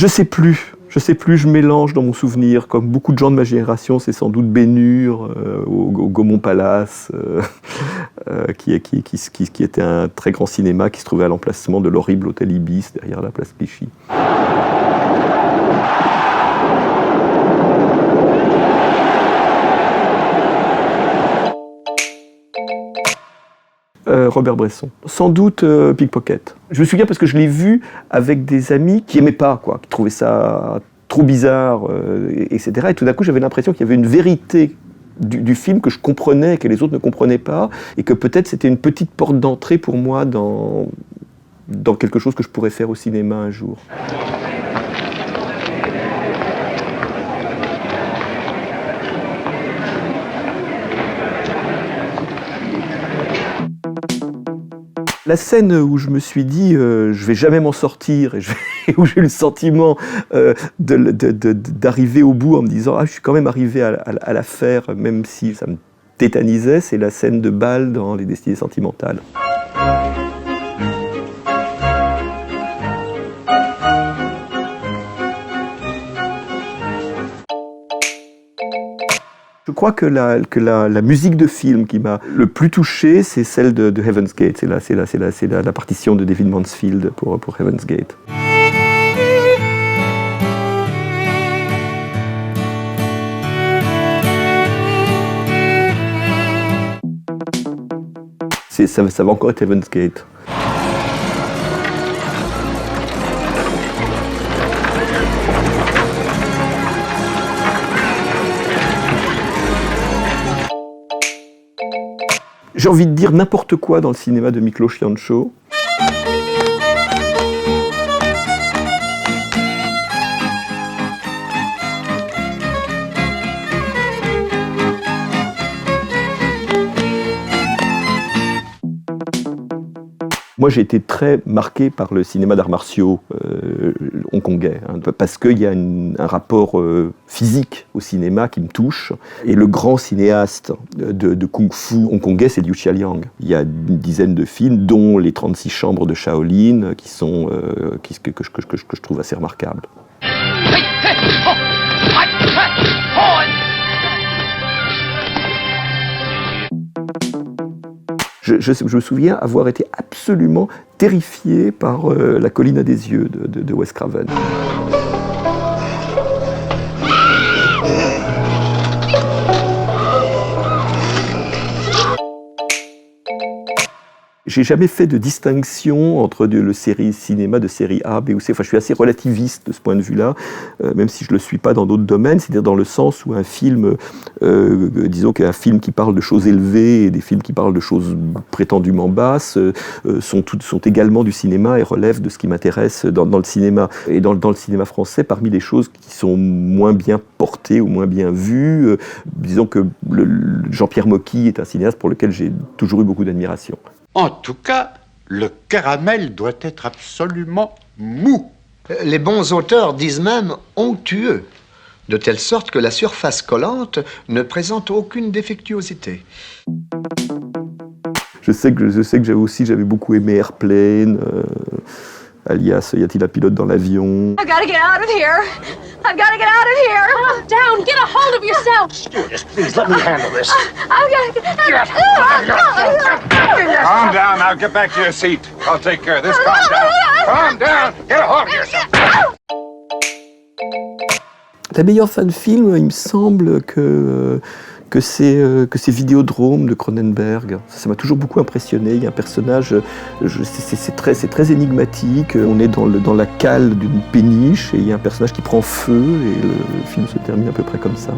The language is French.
Je sais plus, je mélange dans mon souvenir. Comme beaucoup de gens de ma génération, c'est sans doute Ben-Hur au Gaumont Palace, qui était un très grand cinéma qui se trouvait à l'emplacement de l'horrible hôtel Ibis, derrière la place Clichy. Robert Bresson. Sans doute Pickpocket. Je me souviens parce que je l'ai vu avec des amis qui n'aimaient pas, qui trouvaient ça trop bizarre, etc. Et tout d'un coup, j'avais l'impression qu'il y avait une vérité du film que je comprenais, que les autres ne comprenaient pas, et que peut-être c'était une petite porte d'entrée pour moi dans quelque chose que je pourrais faire au cinéma un jour. La scène où je me suis dit je vais jamais m'en sortir et où j'ai eu le sentiment d'arriver au bout en me disant je suis quand même arrivé à la faire même si ça me tétanisait, c'est la scène de bal dans Les Destinées Sentimentales. Je crois que la musique de film qui m'a le plus touché, c'est celle de Heaven's Gate. C'est la partition de David Mansfield pour Heaven's Gate. Ça va encore être Heaven's Gate. J'ai envie de dire n'importe quoi dans le cinéma de Miklos Janco. Moi, j'ai été très marqué par le cinéma d'arts martiaux hongkongais, parce qu'il y a un rapport physique au cinéma qui me touche. Et le grand cinéaste de kung-fu hongkongais, c'est Liu Xiaoliang. Il y a une dizaine de films, dont les 36 chambres de Shaolin, que je trouve assez remarquables. Je me souviens avoir été absolument terrifié par La colline à des yeux de Wes Craven. J'ai jamais fait de distinction entre le cinéma de série A, B ou C. Enfin, je suis assez relativiste de ce point de vue-là, même si je le suis pas dans d'autres domaines. C'est-à-dire dans le sens où un film, disons qu'un film qui parle de choses élevées et des films qui parlent de choses prétendument basses sont également du cinéma et relèvent de ce qui m'intéresse dans le cinéma. Et dans le cinéma français, parmi les choses qui sont moins bien portées ou moins bien vues, disons que Jean-Pierre Mocky est un cinéaste pour lequel j'ai toujours eu beaucoup d'admiration. En tout cas, le caramel doit être absolument mou. Les bons auteurs disent même onctueux, de telle sorte que la surface collante ne présente aucune défectuosité. Je sais que j'avais beaucoup aimé Airplane, alias Y a-t-il un pilote dans l'avion? I've got to get out of here. I've got to get out of here. Calm down. Get a hold of yourself. Stewardess, please let me handle this. I've got to get Calm down. Now get back to your seat. I'll take care of this. Calm down. Calm down. Get a hold of yourself. La meilleure fin de film, il me semble que c'est Vidéodrome de Cronenberg. Ça m'a toujours beaucoup impressionné. Il y a un personnage, c'est très énigmatique. On est dans la cale d'une péniche et il y a un personnage qui prend feu et le film se termine à peu près comme ça.